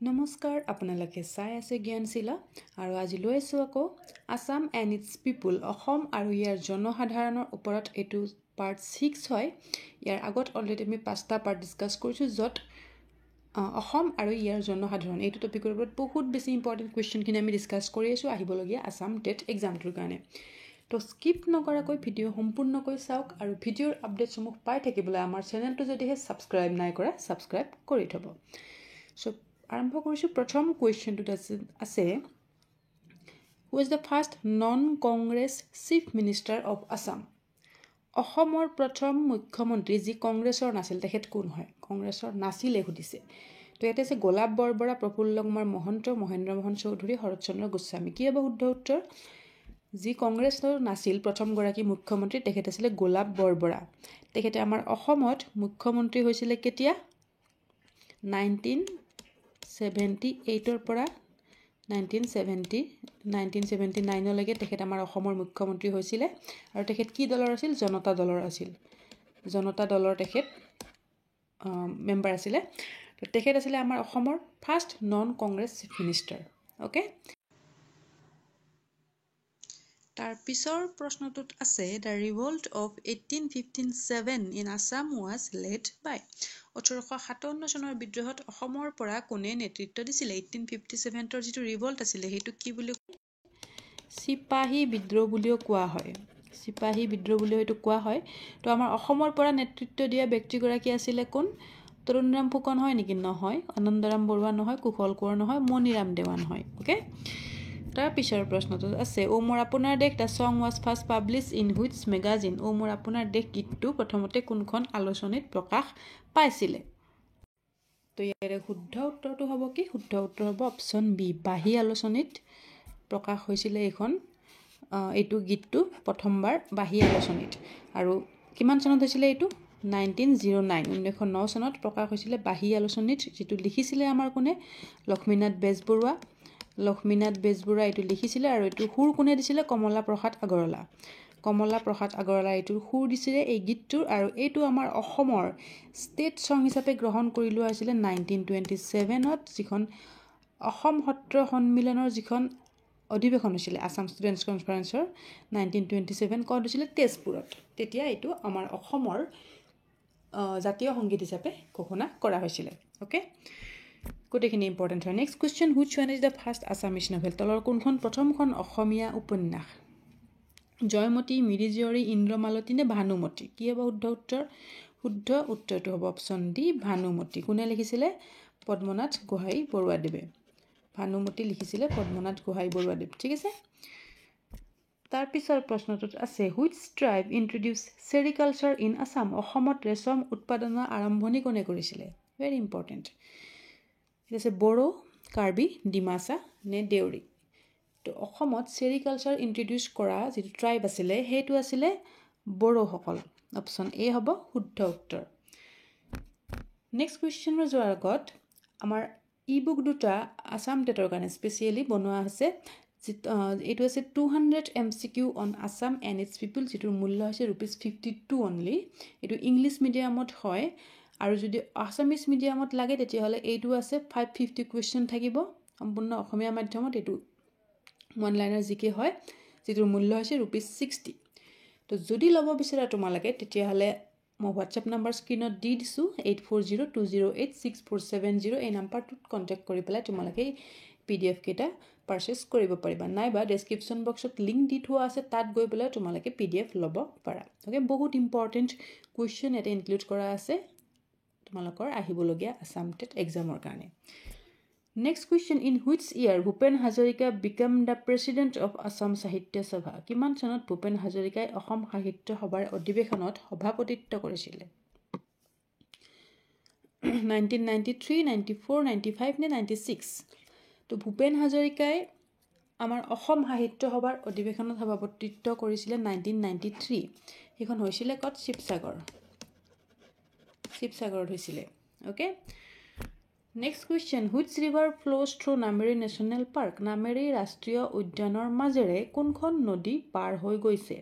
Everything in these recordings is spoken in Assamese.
নমস্কাৰ আপোনালোকে চাই আছে জ্ঞানশীলা আৰু আজি লৈ আছোঁ আকৌ আসাম এণ্ড ইটছ পিপুল অসম আৰু ইয়াৰ জনসাধাৰণৰ ওপৰত এইটো পাৰ্ট 6 হয় ইয়াৰ আগত অলৰেডি আমি 5টা পাৰ্ট ডিসকাস কৰিছোঁ য'ত অসম আৰু ইয়াৰ জনসাধাৰণ এইটো টপিকৰ ওপৰত বহুত বেছি ইম্পৰ্টেন্ট কোৱেশ্চনখিনি আমি ডিসকাস কৰি আছোঁ আহিবলগীয়া আসাম টেট এক্সামটোৰ কাৰণে তো স্কিপ নকৰাকৈ ভিডিঅ' সম্পূৰ্ণকৈ চাওক আৰু ভিডিঅ'ৰ আপডেটসমূহ পাই থাকিবলৈ আমাৰ চেনেলটো যদিহে ছাবস্ক্ৰাইব নাই কৰা ছাবস্ক্ৰাইব কৰি থব সো আৰম্ভ কৰিছোঁ প্ৰথম কুৱেশ্যনটোত আছে who is the first non Congress chief minister of Assam অসমৰ প্ৰথম মুখ্যমন্ত্ৰী যি কংগ্ৰেছৰ নাছিল তেখেত কোন হয় কংগ্ৰেছৰ নাছিলে সুধিছে তো ইয়াতে আছে গোলাপ বৰবৰা প্ৰফুল্ল কুমাৰ মহন্ত মহেন্দ্ৰ মোহন চৌধুৰী শৰৎচন্দ্ৰ গোস্বামী কি হ'ব শুদ্ধ উত্তৰ যি কংগ্ৰেছৰ নাছিল প্ৰথম গৰাকী মুখ্যমন্ত্ৰী তেখেত আছিল গোলাপ বৰবৰা তেখেতে আমাৰ অসমত মুখ্যমন্ত্ৰী হৈছিল কেতিয়া 1978 পৰা 1979 লৈকে তেখেত আমাৰ অসমৰ মুখ্যমন্ত্ৰী হৈছিল আৰু তেখেত কি দলৰ আছিল জনতা দলৰ আছিল জনতা দলৰ তেখেত মেম্বাৰ আছিল তেখেত আছিল আমাৰ অসমৰ first non Congress chief minister okay তাৰ পিছৰ প্ৰশ্নটোত আছে the revolt of 1857 in Assam was led by 1857 চনৰ বিদ্ৰোহত অসমৰ পৰা কোনে নেতৃত্ব দিছিলে 1857 ৰ যিটো ৰিভল্ট আছিল সেইটো কি বুলি সিপাহী বিদ্ৰোহ বুলিও কোৱা হয় সিপাহী বিদ্ৰোহ বুলিও এইটো কোৱা হয় তো আমাৰ অসমৰ পৰা নেতৃত্ব দিয়া ব্যক্তিগৰাকী আছিল কোন তৰুণৰাম ফুকন হয় নেকি নহয় আনন্দৰাম বৰুৱা নহয় কুশল কোঁৱৰ নহয় মণিৰাম দেৱান হয় ওকে তাৰ পিছৰ প্ৰশ্নটো আছে ও মোৰ আপোনাৰ দেশ the song was first published in which magazine ও মোৰ আপোনাৰ দেশ গীতটো প্ৰথমতে কোনখন আলোচনীত প্ৰকাশ পাইছিলে তো ইয়াৰে শুদ্ধ উত্তৰটো হ'ব কি শুদ্ধ উত্তৰ হ'ব অপশ্যন বি বাহী আলোচনীত প্ৰকাশ হৈছিলে এইটো গীতটো প্ৰথমবাৰ বাহী আলোচনীত আৰু কিমান চনত হৈছিলে এইটো 1909 চনত প্ৰকাশ হৈছিলে বাহী আলোচনীত যেটো লিখিছিলে আমাৰ কোনে লক্ষ্মীনাথ বেজবৰুৱা এইটো লিখিছিলে আৰু এইটো সুৰ কোনে দিছিলে কমলা প্ৰসাদ আগৰৱালা এইটো সুৰ দিছিলে এই গীতটোৰ আৰু এইটো আমাৰ অসমৰ ষ্টেট সং হিচাপে গ্ৰহণ কৰি লোৱা হৈছিলে 1927ত যিখন অসম সত্ৰ সন্মিলনৰ যিখন অধিৱেশন হৈছিলে আসাম ষ্টুডেণ্টছ কনফাৰেন্সৰ 1927 ক'ত হৈছিলে তেজপুৰত তেতিয়া এইটো আমাৰ অসমৰ জাতীয় সংগীত হিচাপে ঘোষণা কৰা হৈছিলে ওকে গোটেইখিনি ইম্পৰ্টেণ্ট হয় next question which one is the first Assamese novel তলৰ কোনখন প্ৰথমখন অসমীয়া উপন্যাস জয়মতী মিৰিজীয়ৰী ইন্দ্ৰমালতী নে ভানুমতী কি হ'ব শুদ্ধ উত্তৰটো হ'ব অপশ্যন ডি ভানুমতী কোনে লিখিছিলে পদ্মনাথ গোহাঁই বৰুৱাদেৱে ভানুমতী লিখিছিলে পদ্মনাথ গোহাঁই বৰুৱাদেৱ ঠিক আছে তাৰ পিছৰ প্ৰশ্নটোত আছে which tribe introduce sericulture in Assam অসমত ৰেশম উৎপাদনৰ আৰম্ভণি কোনে কৰিছিলে ভেৰি ইম্পৰ্টেণ্ট এটা আছে বড়ো কাৰ্বি ডিমাছা নে দেউৰী তো অসমত সেৰিকালচাৰ ইন্ট্ৰডিউচ কৰা যিটো ট্ৰাইব আছিলে সেইটো আছিলে বড়োসকল অপশ্যন এ হ'ব শুদ্ধ উত্তৰ নেক্সট কুৱেশ্যনৰ যোৱাৰ আগত আমাৰ ই বুক দুটা আসাম টেটৰ কাৰণে স্পেচিয়েলি বনোৱা আছে এইটো আছে 200 MCQ on Assam and its people যিটোৰ মূল্য হৈছে ₹52 অনলি এইটো ইংলিছ মিডিয়ামত হয় আৰু যদি আসামিজ মিডিয়ামত লাগে তেতিয়াহ'লে এইটো আছে 550 কুৱেশ্যন থাকিব সম্পূৰ্ণ অসমীয়া মাধ্যমত এইটো ওৱান লাইনাৰ জিকে হয় যিটোৰ মূল্য হৈছে ₹60 তো যদি ল'ব বিচাৰা তোমালোকে তেতিয়াহ'লে মই হোৱাটছএপ নাম্বাৰ স্ক্ৰীনত দি দিছোঁ 8402086470 এই নাম্বাৰটোত কণ্টেক্ট কৰি পেলাই তোমালোকে PDF কেইটা পাৰচেজ কৰিব পাৰিবা নাইবা ডেছক্ৰিপশ্যন বক্সত লিংক দি থোৱা আছে তাত গৈ পেলাই তোমালোকে PDF ল'ব পাৰা ওকে বহুত ইম্পৰ্টেণ্ট কুৱেশ্যন এটা ইনক্লুড কৰা আছে তোমালোকৰ আহিবলগীয়া আসাম টেট এক্সামৰ কাৰণে next question in which year Bhupen Hazarika became the president of Assam সাহিত্য সভা কিমান চনত ভূপেন হাজৰিকাই অসম সাহিত্য সভাৰ অধিৱেশনত সভাপতিত্ব কৰিছিলে 1993 94 95 নে 96 তো ভূপেন হাজৰিকাই আমাৰ অসম সাহিত্য সভাৰ অধিৱেশনত সভাপতিত্ব কৰিছিলে 1993 সেইখন হৈছিলে ক'ত শিৱসাগৰত হৈছিলে okay next question which river flows through Nameri national park Nameri ৰাষ্ট্ৰীয় উদ্যানৰ মাজেৰে কোনখন নদী পাৰ হৈ গৈছে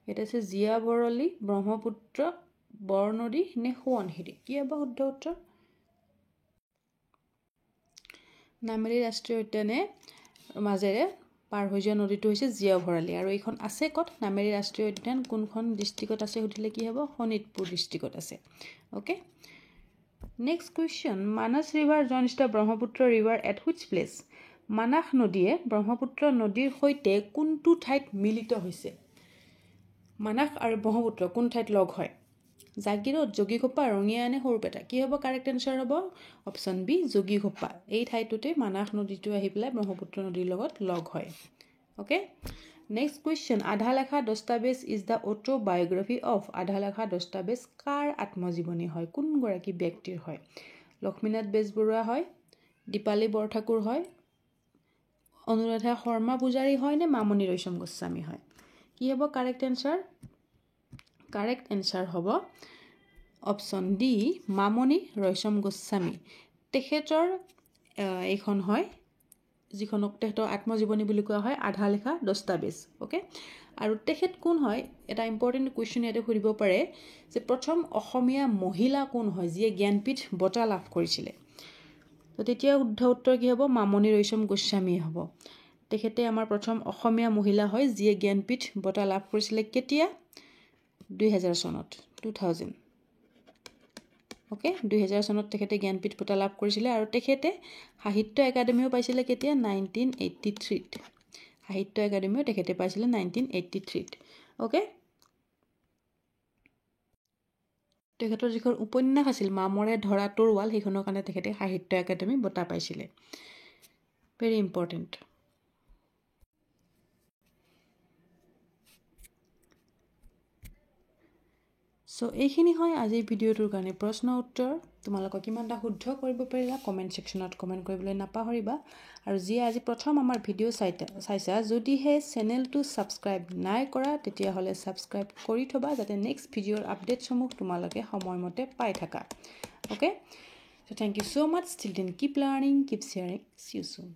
এটা আছে জিয়া বৰলী ব্ৰহ্মপুত্ৰ বৰনদী নে সোৱণশিৰি কি হ'ব শুদ্ধ উত্তৰ নামেৰি ৰাষ্ট্ৰীয় উদ্যানে মাজেৰে পাৰ হৈ যোৱা নদীটো হৈছে জীয়া ভৰালী আৰু এইখন আছে ক'ত নামেৰি ৰাষ্ট্ৰীয় উদ্যান কোনখন ডিষ্ট্ৰিক্টত আছে সুধিলে কি হ'ব শোণিতপুৰ ডিষ্ট্ৰিক্টত আছে okay next question Manas river joins the Brahmaputra river at which place Manas নদীয়ে ব্ৰহ্মপুত্ৰ নদীৰ সৈতে কোনটো ঠাইত মিলিত হৈছে মানস আৰু ব্ৰহ্মপুত্ৰ কোন ঠাইত লগ হয় জাগিৰোড যোগীঘোপা ৰঙিয়া নে সৰুপেটা কি হ'ব কাৰেক্ট এনসাৰ হ'ব অপচন বি যোগীঘোপা এই ঠাইটোতে মানস নদীটো আহি পেলাই ব্ৰহ্মপুত্ৰ নদীৰ লগত লগ হয় ওকে নেক্সট কুৱেশ্যন আধা লেখা দস্তাবেজ ইজ দ্য অটোবায়োগ্ৰাফি অফ আধা লেখা দস্তাবেজ কাৰ আত্মজীৱনী হয় কোন গৰাকী ব্যক্তিৰ হয় লক্ষ্মীনাথ বেজবৰুৱা হয় দীপালী বৰঠাকুৰ হয় অনুৰাধা শৰ্মা পূজাৰী হয় নে মামণি ৰয়ছম গোস্বামী হয় কি হ'ব কাৰেক্ট এনসাৰ হ'ব অপচন ডি মামণি ৰয়ছম গোস্বামী তেখেতৰ এইখন হয় যিখনক তেখেতৰ আত্মজীৱনী বুলি কোৱা হয় আধা লেখা দস্তাবেজ ওকে আৰু তেখেত কোন হয় এটা ইম্পৰ্টেণ্ট কুৱেশ্যন ইয়াতে সুধিব পাৰে যে প্ৰথম অসমীয়া মহিলা কোন হয় যিয়ে জ্ঞানপীঠ বঁটা লাভ কৰিছিলে তো তেতিয়া শুদ্ধ উত্তৰ কি হ'ব মামণি ৰয়ছম গোস্বামী হ'ব তেখেতে আমাৰ প্ৰথম অসমীয়া মহিলা হয় যিয়ে জ্ঞানপীঠ বঁটা লাভ কৰিছিলে কেতিয়া 2000 চনত 2000 ওকে 2000 চনত তেখেতে জ্ঞানপীঠ বঁটা লাভ কৰিছিলে আৰু তেখেতে সাহিত্য একাডেমিও পাইছিলে কেতিয়া 1983 সাহিত্য একাডেমিও তেখেতে পাইছিলে 1983 ওকে তেখেতৰ যিখন উপন্যাস আছিল মামৰে ধৰা তৰোৱাল সেইখনৰ কাৰণে তেখেতে সাহিত্য একাডেমি বঁটা পাইছিলে ভেৰি ইম্পৰ্টেণ্ট সো এইখিনি হয় আজিৰ ভিডিঅ'টোৰ কাৰণে প্ৰশ্ন উত্তৰ তোমালোকক কিমানটা শুদ্ধ কৰিব পাৰিলা কমেণ্ট ছেকশ্যনত কমেণ্ট কৰিবলৈ নাপাহৰিবা আৰু যিয়ে আজি প্ৰথম আমাৰ ভিডিঅ' চাইছা যদিহে চেনেলটো ছাবস্ক্ৰাইব নাই কৰা তেতিয়াহ'লে ছাবস্ক্ৰাইব কৰি থবা যাতে নেক্সট ভিডিঅ'ৰ আপডেটসমূহ তোমালোকে সময়মতে পাই থাকা okay so thank you so much till then keep learning keep sharing see you soon